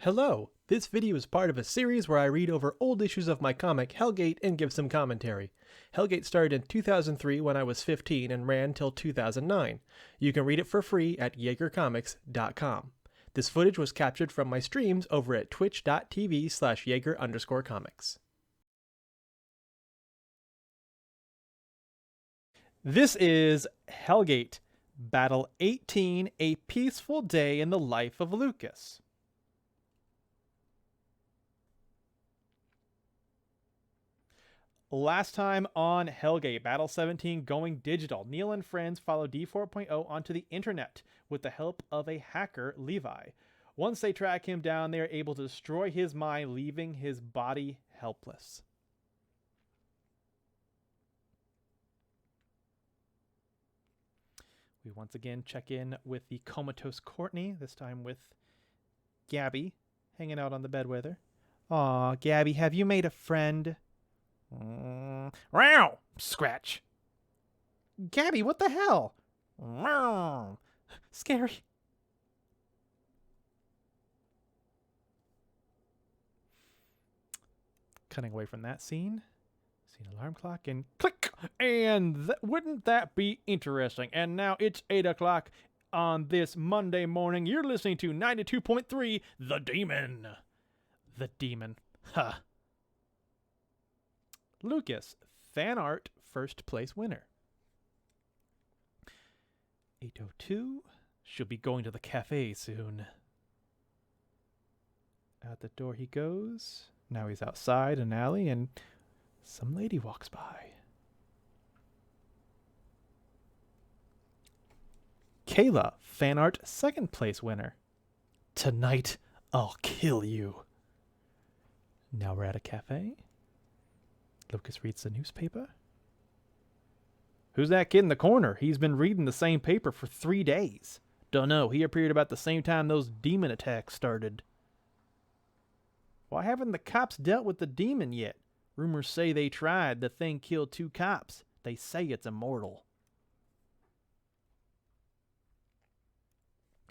Hello! This video is part of a series where I read over old issues of my comic Hellgate and give some commentary. Hellgate started in 2003 when I was 15 and ran till 2009. You can read it for free at jaegercomics.com. This footage was captured from my streams over at twitch.tv/Jaeger_comics. This is Hellgate, Battle 18, A Peaceful Day in the Life of Lucas. Last time on Hellgate, Battle 17 going digital, Neil and friends follow D4.0 onto the internet with the help of a hacker, Levi. Once they track him down, they are able to destroy his mind, leaving his body helpless. We once again check in with the comatose Courtney, this time with Gabby, hanging out on the bed with her. Aw, Gabby, have you made a friend? Row! Scratch. Gabby, what the hell? Row! Scary. Cutting away from that scene. See an alarm clock and click! And wouldn't that be interesting? And now it's 8 o'clock on this Monday morning. You're listening to 92.3 The Demon. The Demon. Huh. Lucas, fan art first place winner. 8:02. She'll be going to the cafe soon. Out the door he goes. Now he's outside an alley and some lady walks by. Kayla, fan art second place winner. Tonight, I'll kill you. Now we're at a cafe. Lucas reads the newspaper. Who's that kid in the corner? He's been reading the same paper for 3 days. Dunno, he appeared about the same time those demon attacks started. Why haven't the cops dealt with the demon yet? Rumors say they tried. The thing killed 2 cops. They say it's immortal.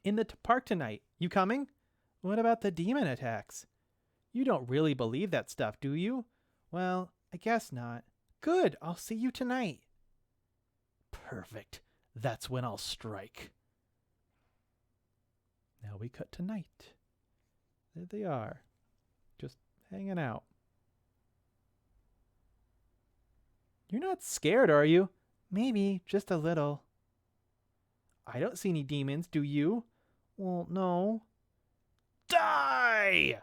In the park tonight. You coming? What about the demon attacks? You don't really believe that stuff, do you? Well, I guess not. Good, I'll see you tonight. Perfect. That's when I'll strike. Now we cut to night. There they are. Just hanging out. You're not scared, are you? Maybe, just a little. I don't see any demons, do you? Well, no. Die!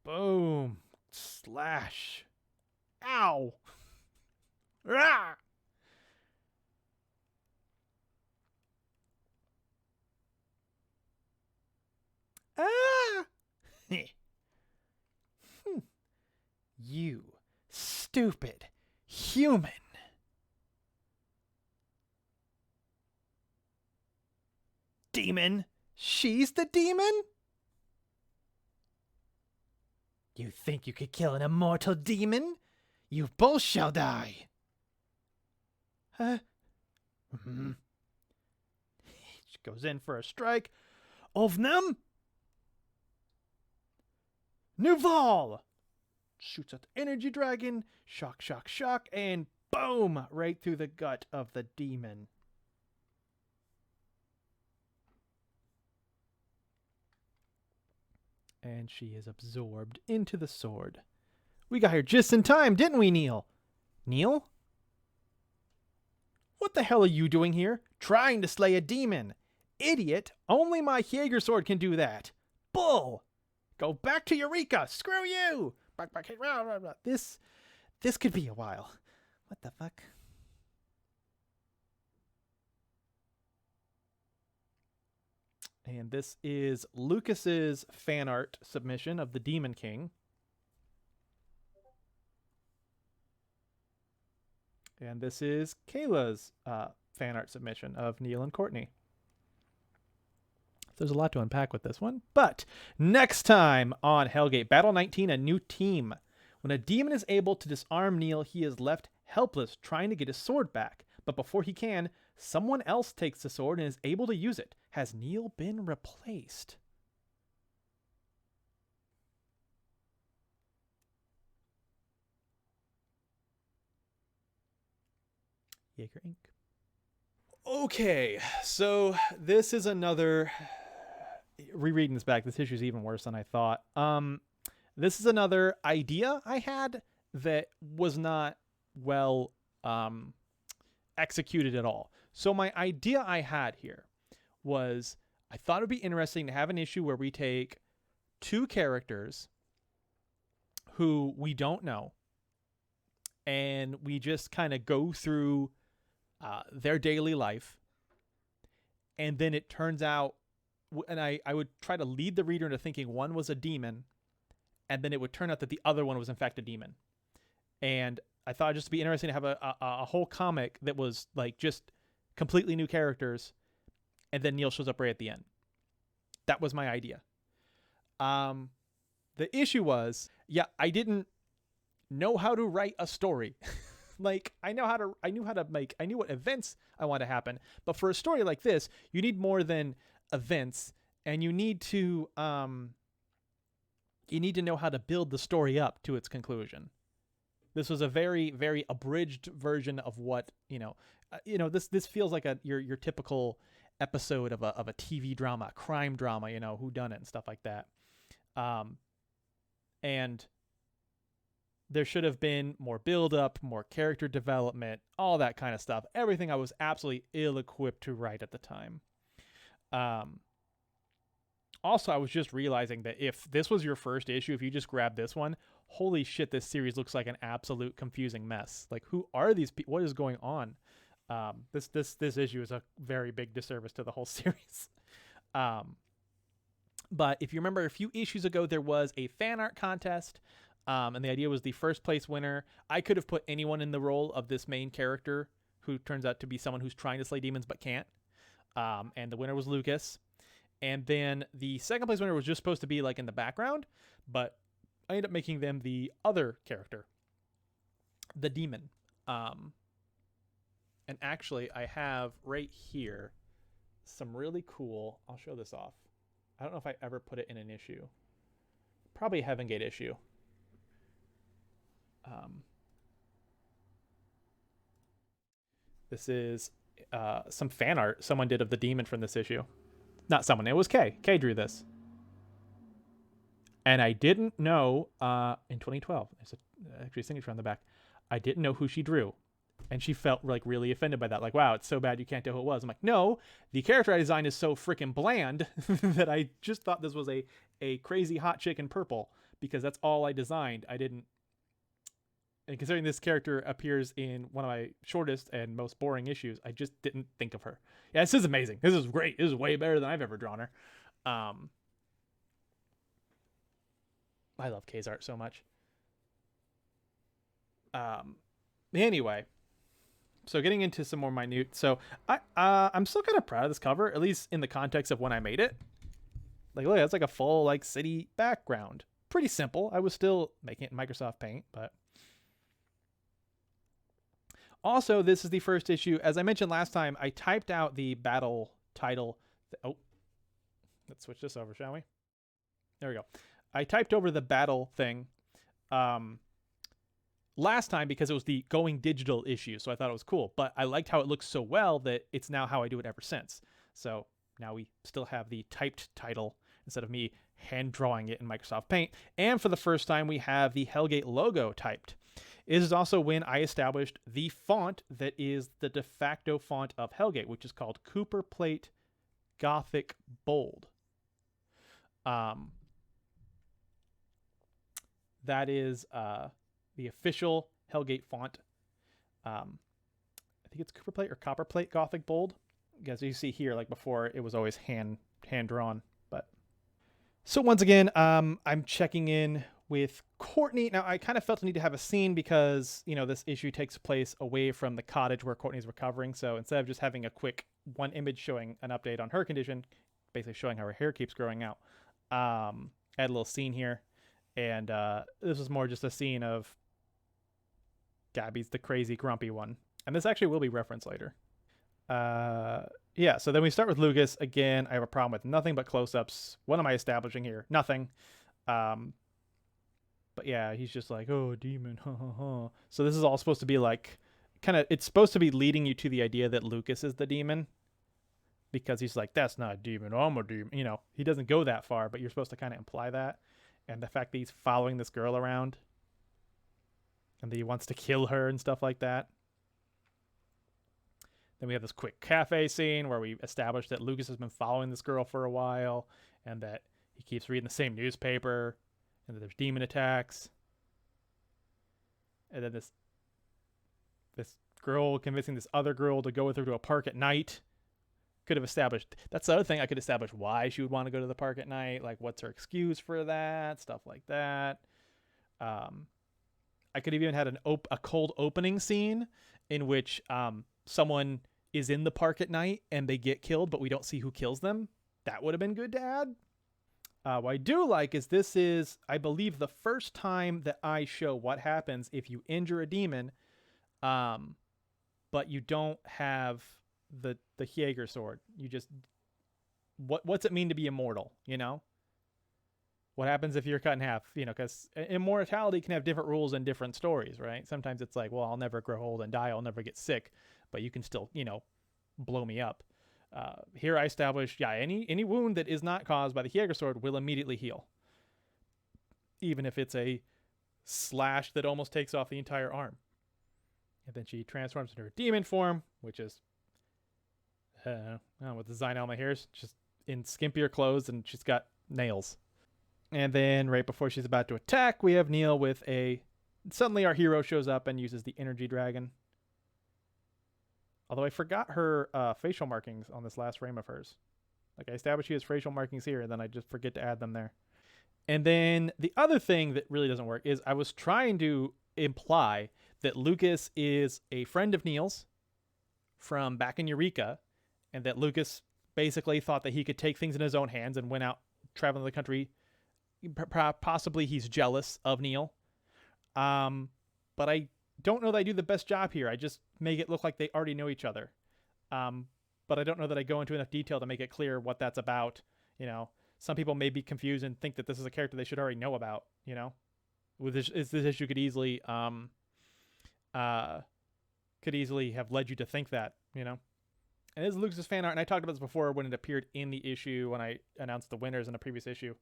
Boom. Slash. Ow. Rah! Ah! You stupid human. Demon? She's the demon? You think you could kill an immortal demon? You both shall die. Huh? She goes in for a strike. Of them? Nuval! Shoots at the energy dragon. Shock, shock, shock. And boom! Right through the gut of the demon. And she is absorbed into the sword. We got here just in time, didn't we, Neil? Neil? What the hell are you doing here? Trying to slay a demon. Idiot, only my Jaeger sword can do that. Bull! Go back to Eureka! Screw you! This could be a while. What the fuck? And this is Lucas's fan art submission of the Demon King. And this is Kayla's fan art submission of Neil and Courtney. There's a lot to unpack with this one. But next time on Hellgate, Battle 19, a new team. When a demon is able to disarm Neil, he is left helpless trying to get his sword back. But before he can, Someone else takes the sword and is able to use it. Has Neil been replaced? Jaeger Inc. Okay, so this is another. Rereading this back, this issue is even worse than I thought. This is another idea I had that was not well executed at all. So my idea I had here was I thought it would be interesting to have an issue where we take two characters who we don't know and we just kind of go through their daily life, and then it turns out, and I would try to lead the reader into thinking one was a demon, and then it would turn out that the other one was in fact a demon. And I thought it'd just be interesting to have a whole comic that was like just completely new characters, and then Neil shows up right at the end. That was my idea. The issue was, I didn't know how to write a story. Like I knew what events I want to happen, but for a story like this, you need more than events, and you need to know how to build the story up to its conclusion. This was a very, very abridged version of what this feels like your typical episode of a TV drama, crime drama, whodunit and stuff like that. And there should have been more build-up, more character development, all that kind of stuff. Everything I was absolutely ill-equipped to write at the time. Also, I was just realizing that if this was your first issue, if you just grab this one, holy shit, this series looks like an absolute confusing mess. Like, who are these people? What is going on? This issue is a very big disservice to the whole series. But if you remember, a few issues ago, there was a fan art contest. And the idea was the first place winner. I could have put anyone in the role of this main character who turns out to be someone who's trying to slay demons but can't. And the winner was Lucas. And then the second place winner was just supposed to be like in the background, but I ended up making them the other character, the demon. And actually, I have right here some really cool. I'll show this off. I don't know if I ever put it in an issue. Probably a Heaven Gate issue. This is some fan art someone did of the demon from this issue. Not someone, it was Kay. Kay drew this. And I didn't know, in 2012, there's actually a signature on the back. I didn't know who she drew. And she felt like really offended by that. Like, wow, it's so bad you can't tell who it was. I'm like, no, the character I designed is so freaking bland that I just thought this was a crazy hot chick in purple because that's all I designed. I didn't. And considering this character appears in one of my shortest and most boring issues, I just didn't think of her. Yeah, this is amazing. This is great. This is way better than I've ever drawn her. I love Kay's art so much. Anyway, so getting into some more minute. So I'm still kind of proud of this cover, at least in the context of when I made it. Like, look, it's like a full like city background. Pretty simple. I was still making it in Microsoft Paint, but. Also, this is the first issue. As I mentioned last time, I typed out the battle title. Oh, let's switch this over, shall we? There we go. I typed over the battle thing last time because it was the going digital issue, so I thought it was cool. But I liked how it looks so well that it's now how I do it ever since. So now we still have the typed title instead of me hand drawing it in Microsoft Paint. And for the first time, we have the Hellgate logo typed. This is also when I established the font that is the de facto font of Hellgate, which is called Cooper Plate Gothic Bold. That is the official Hellgate font. I think it's Cooper Plate or Copper Plate Gothic Bold. As you see here, like before, it was always hand drawn. But so once again, I'm checking in with Courtney. Now, I kind of felt the need to have a scene because, this issue takes place away from the cottage where Courtney's recovering. So instead of just having a quick one image showing an update on her condition, basically showing how her hair keeps growing out, I had a little scene here. And this was more just a scene of Gabby's the crazy, grumpy one. And this actually will be referenced later. Yeah, so then we start with Lucas. Again, I have a problem with nothing but close-ups. What am I establishing here? Nothing. But yeah, he's just like, oh, demon, ha ha ha. So this is all supposed to be like, kind of, it's supposed to be leading you to the idea that Lucas is the demon. Because he's like, that's not a demon, I'm a demon. You know, he doesn't go that far, but you're supposed to kind of imply that. And the fact that he's following this girl around. And that he wants to kill her and stuff like that. Then we have this quick cafe scene where we establish that Lucas has been following this girl for a while. And that he keeps reading the same newspaper. And that there's demon attacks. And then this girl convincing this other girl to go with her to a park at night. Could have established, that's the other thing, I could establish why she would want to go to the park at night. Like, what's her excuse for that? Stuff like that. I could have even had a cold opening scene in which someone is in the park at night and they get killed, but we don't see who kills them. That would have been good to add. What I do like is this is, I believe, the first time that I show what happens if you injure a demon, but you don't have the Jaeger sword. You just, what's it mean to be immortal, you know? What happens if you're cut in half? You know, because immortality can have different rules in different stories, right? Sometimes it's like, well, I'll never grow old and die, I'll never get sick, but you can still, you know, blow me up. Here I establish, yeah, any wound that is not caused by the Jaeger sword will immediately heal. Even if it's a slash that almost takes off the entire arm. And then she transforms into her demon form, which is, with the design element here, it's just in skimpier clothes and she's got nails. And then right before she's about to attack, we have Neil with suddenly our hero shows up and uses the energy dragon. Although I forgot her facial markings on this last frame of hers. Like, I established she has facial markings here, and then I just forget to add them there. And then the other thing that really doesn't work is I was trying to imply that Lucas is a friend of Neil's from back in Eureka, and that Lucas basically thought that he could take things in his own hands and went out traveling the country. Possibly he's jealous of Neil. But I don't know that I do the best job here. I just make it look like they already know each other. But I don't know that I go into enough detail to make it clear what that's about. You know, some people may be confused and think that this is a character they should already know about, you know? This issue could easily have led you to think that, you know? And this is Lucas's fan art, and I talked about this before when it appeared in the issue when I announced the winners in a previous issue.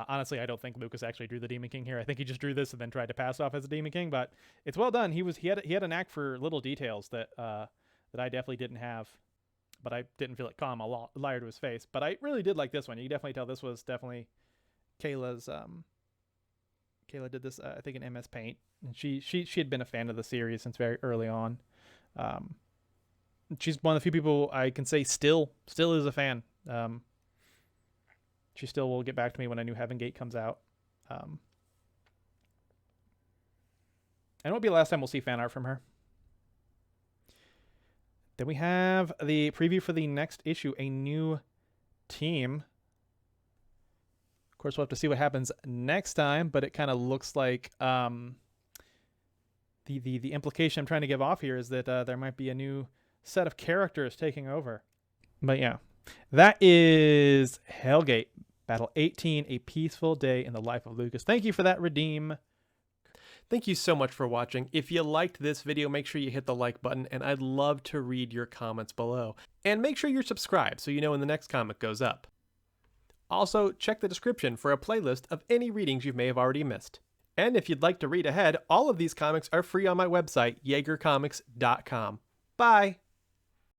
Honestly, I don't think Lucas actually drew the Demon King here. I think he just drew this and then tried to pass off as a Demon King, but it's well done. He had a knack for little details that I definitely didn't have, but I didn't feel it call him a liar to his face. But I really did like this one. You can definitely tell this was definitely Kayla's. Kayla did this, I think, in MS Paint, and she had been a fan of the series since very early on. She's one of the few people I can say still is a fan. She still will get back to me when a new Heaven Gate comes out. And it won't be the last time we'll see fan art from her. Then we have the preview for the next issue, a new team. Of course, we'll have to see what happens next time, but it kind of looks like the implication I'm trying to give off here is that there might be a new set of characters taking over. But yeah, that is Hellgate Battle 18, A Peaceful Day in the Life of Lucas. Thank you for that, Redeem. Thank you so much for watching. If you liked this video, make sure you hit the like button, and I'd love to read your comments below. And make sure you're subscribed so you know when the next comic goes up. Also, check the description for a playlist of any readings you may have already missed. And if you'd like to read ahead, all of these comics are free on my website, YagerComics.com. Bye!